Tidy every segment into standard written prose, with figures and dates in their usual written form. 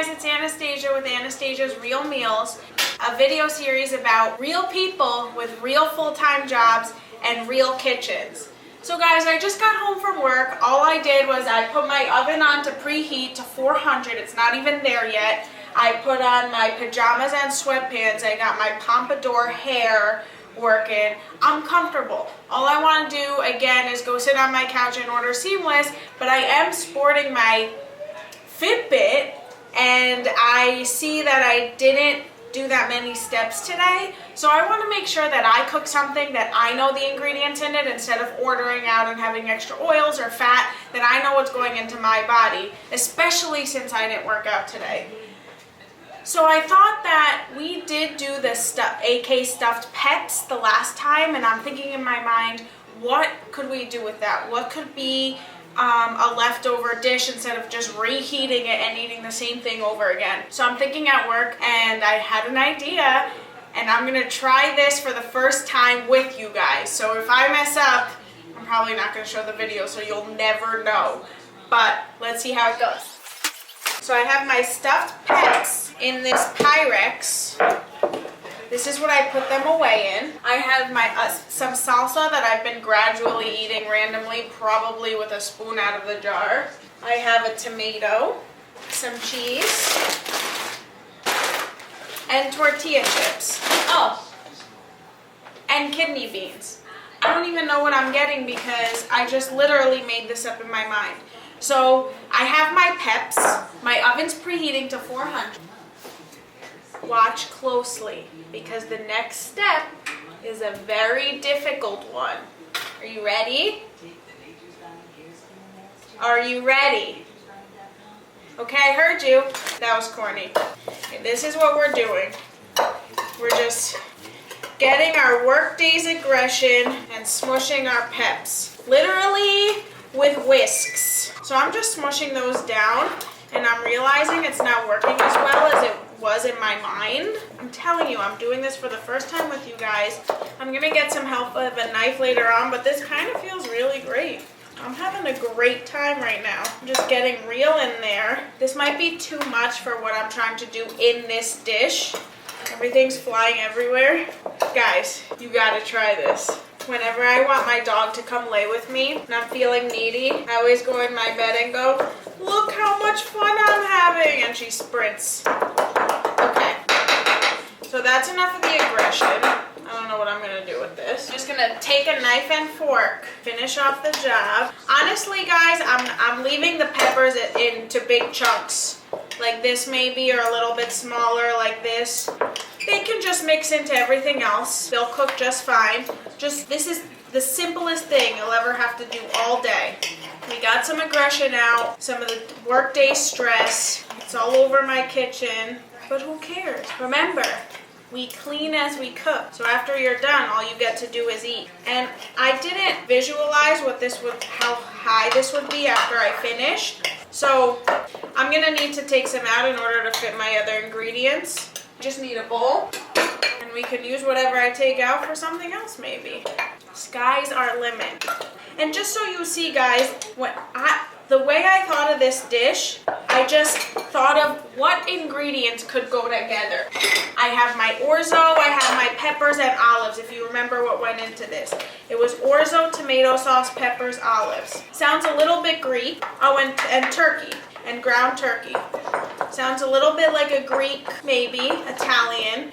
guys, it's Anastasia with Anastasia's Real Meals, a video series about real people with real full-time jobs and real kitchens. So guys, I just got home from work. All I did was I put my oven on to preheat to 400. It's not even there yet. I put on my pajamas and sweatpants. I got my pompadour hair working. I'm comfortable. All I want to do again is go sit on my couch and order Seamless, but I am sporting my Fitbit and I see that I didn't do that many steps today, so I want to make sure that I cook something that I know the ingredients in it instead of ordering out and having extra oils or fat, that I know what's going into my body, especially since I didn't work out today. So I thought that we did do the AK stuffed Peps the last time, and I'm thinking in my mind, what could we do with that? What could be a leftover dish instead of just reheating it and eating the same thing over again? So I'm thinking at work, and I had an idea, and I'm gonna try this for the first time with you guys. So if I mess up, I'm probably not gonna show the video, so you'll never know. But let's see how it goes. So I have my stuffed Peps in this Pyrex. This is what I put them away in. I have my some salsa that I've been gradually eating randomly, probably with a spoon out of the jar. I have a tomato, some cheese, and tortilla chips. Oh, and kidney beans. I don't even know what I'm getting because I just literally made this up in my mind. So I have my Peps. My oven's preheating to 400. Watch closely because the next step is a very difficult one. Are you ready? Are you ready? Okay, I heard you. That was corny. Okay, this is what we're doing. We're just getting our workday's aggression and smushing our Peps. Literally with whisks. So I'm just smushing those down, and I'm realizing it's not working as well as it was in my mind. I'm telling you, I'm doing this for the first time with you guys. I'm gonna get some help with a knife later on, but this kind of feels really great. I'm having a great time right now. I'm just getting real in there. This might be too much for what I'm trying to do in this dish. Everything's flying everywhere. Guys, you gotta try this. Whenever I want my dog to come lay with me and I'm feeling needy, I always go in my bed and go, "Look how much fun I'm having," and she sprints. Okay, so that's enough of the aggression. I don't know what I'm gonna do with this. I'm just gonna take a knife and fork, finish off the job. Honestly, guys, I'm leaving the peppers into big chunks, like this maybe, or a little bit smaller like this. They can just mix into everything else. They'll cook just fine. This is the simplest thing you'll ever have to do all day. We got some aggression out, some of the workday stress. It's all over my kitchen, but who cares? Remember, we clean as we cook. So after you're done, all you get to do is eat. And I didn't visualize how high this would be after I finished. So I'm gonna need to take some out in order to fit my other ingredients. Just need a bowl, and we can use whatever I take out for something else maybe. Sky's our limit. And just so you see, guys, the way I thought of this dish, I just thought of what ingredients could go together. I have my orzo, I have my peppers and olives, if you remember what went into this. It was orzo, tomato sauce, peppers, olives. Sounds a little bit Greek. Oh, and turkey, and ground turkey. Sounds a little bit like a Greek, maybe, Italian.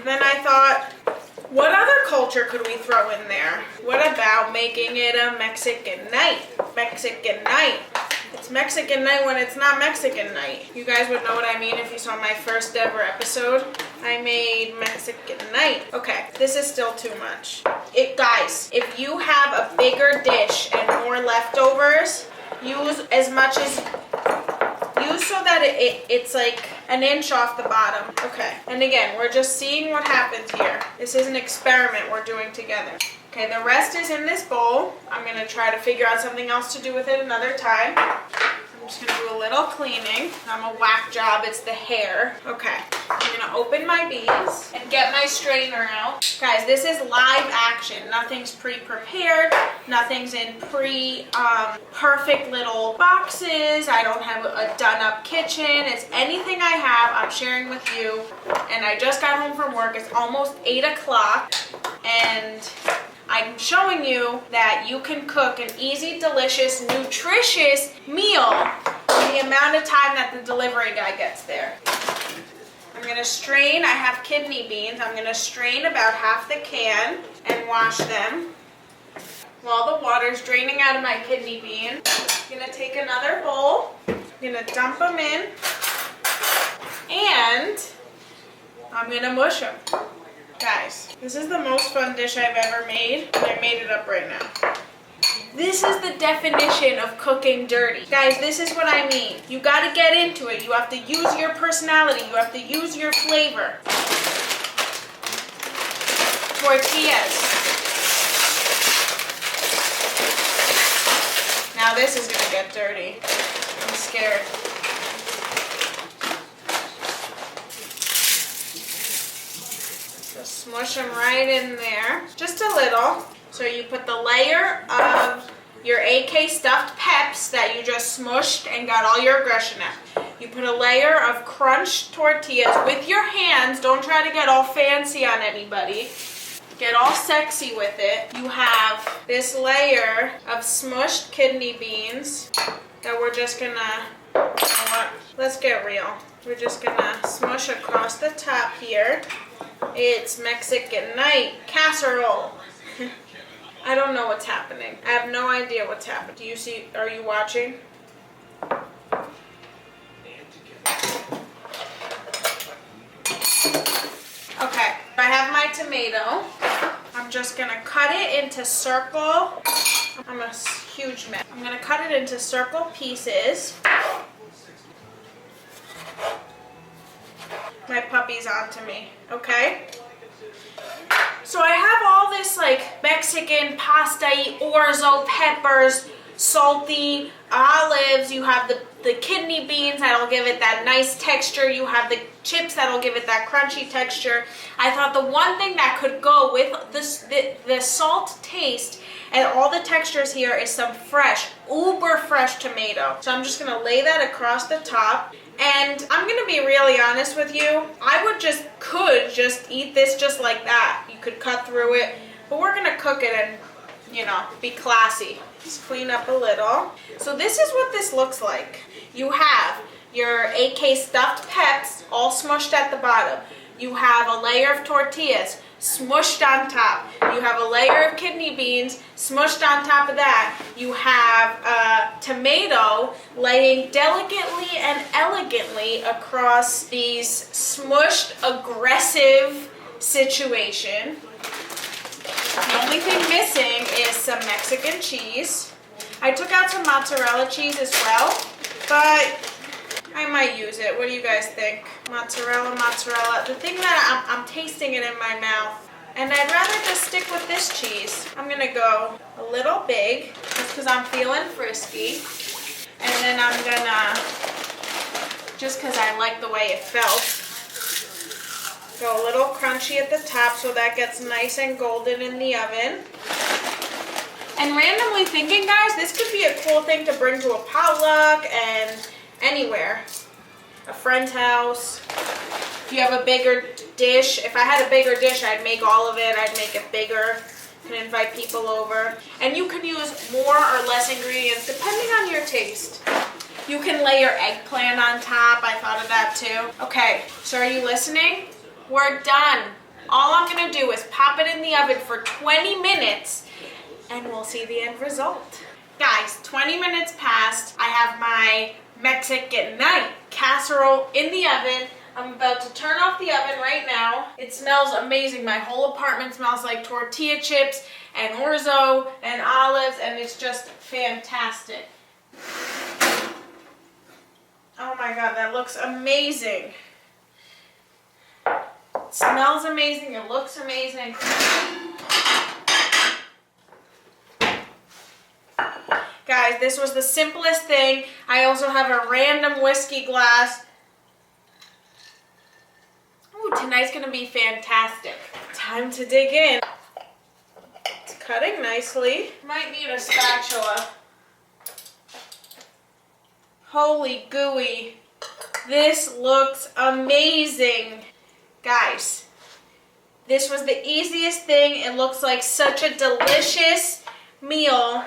Then I thought, what other culture could we throw in there? What about making it a Mexican night? Mexican night. It's Mexican night when it's not Mexican night. You guys would know what I mean if you saw my first ever episode. I made Mexican night. Okay, this is still too much. Guys, if you have a bigger dish and more leftovers, use so that it's like an inch off the bottom. Okay, and again, we're just seeing what happens here. This is an experiment we're doing together. Okay, the rest is in this bowl. I'm gonna try to figure out something else to do with it another time. I'm I'm just gonna do a little cleaning. I'm a whack job, it's the hair. Okay, I'm gonna open my beans and get my strainer out. Guys, this is live action. Nothing's pre-prepared. Nothing's in perfect little boxes. I don't have a done-up kitchen. It's anything I have, I'm sharing with you. And I just got home from work. It's almost 8 o'clock. And I'm showing you that you can cook an easy, delicious, nutritious meal in the amount of time that the delivery guy gets there. I'm gonna strain, I have kidney beans. I'm gonna strain about half the can and wash them. While the water's draining out of my kidney bean, I'm gonna take another bowl. I'm gonna dump them in. And I'm gonna mush them. Guys, this is the most fun dish I've ever made, and I made it up right now. This is the definition of cooking dirty. Guys, this is what I mean. You gotta get into it. You have to use your personality. You have to use your flavor. Tortillas. Now this is gonna get dirty. I'm scared. Just smush them right in there. Just a little. So you put the layer of your AK stuffed Peps that you just smushed and got all your aggression out. You put a layer of crunched tortillas with your hands. Don't try to get all fancy on anybody. Get all sexy with it. You have this layer of smushed kidney beans that we're just gonna, let's get real. We're just gonna smush across the top here. It's Mexican night casserole. I don't know what's happening. I have no idea what's happening. Do you see, are you watching? Okay, I have my tomato. I'm just gonna cut it into circle. I'm a huge mess. I'm gonna cut it into circle pieces. My puppy's onto me, okay? So I have all this like Mexican pasta-y orzo peppers, salty olives. You have the kidney beans that'll give it that nice texture. You have the chips that'll give it that crunchy texture. I thought the one thing that could go with the salt taste and all the textures here is some fresh, uber fresh tomato. So I'm just gonna lay that across the top. And I'm gonna be really honest with you. I could just eat this just like that. You could cut through it, but we're gonna cook it and, you know, be classy. Just clean up a little. So this is what this looks like. You have your AK stuffed Peps all smushed at the bottom. You have a layer of tortillas smushed on top. You have a layer of kidney beans smushed on top of that. You have a tomato laying delicately and elegantly across these smushed, aggressive situation. The only thing missing is some Mexican cheese. I took out some mozzarella cheese as well, but I might use it. What do you guys think? Mozzarella. The thing that I'm tasting it in my mouth, and I'd rather just stick with this cheese. I'm gonna go a little big, just because I'm feeling frisky, and then I'm gonna, just because I like the way it felt, go a little crunchy at the top so that gets nice and golden in the oven. And randomly thinking, guys, this could be a cool thing to bring to a potluck and anywhere. A friend's house. If you have a bigger dish, if I had a bigger dish, I'd make all of it. I'd make it bigger and invite people over. And you can use more or less ingredients depending on your taste. You can lay your eggplant on top. I thought of that too. Okay, so are you listening? We're done. All I'm gonna do is pop it in the oven for 20 minutes and we'll see the end result. Guys, 20 minutes passed. I have my Mexican night casserole in the oven. I'm about to turn off the oven right now. It smells amazing. My whole apartment smells like tortilla chips and orzo and olives, and it's just fantastic. Oh my God, that looks amazing. It smells amazing, it looks amazing. Guys, this was the simplest thing. I also have a random whiskey glass. Ooh, tonight's gonna be fantastic. Time to dig in. It's cutting nicely. Might need a spatula. Holy gooey. This looks amazing. Guys, this was the easiest thing. It looks like such a delicious meal.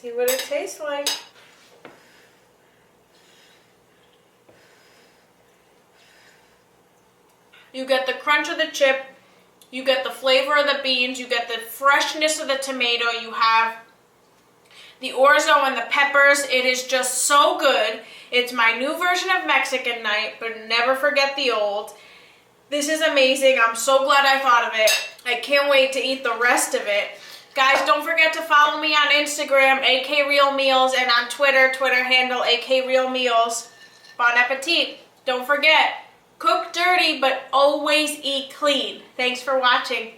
See what it tastes like. You get the crunch of the chip, you get the flavor of the beans, you get the freshness of the tomato, you have the orzo and the peppers. It is just so good. It's my new version of Mexican night, but never forget the old. This is amazing. I'm so glad I thought of it. I can't wait to eat the rest of it. Guys, don't forget to follow me on Instagram, AKRealMeals, and on Twitter handle AKRealMeals. Bon appetit. Don't forget, cook dirty, but always eat clean. Thanks for watching.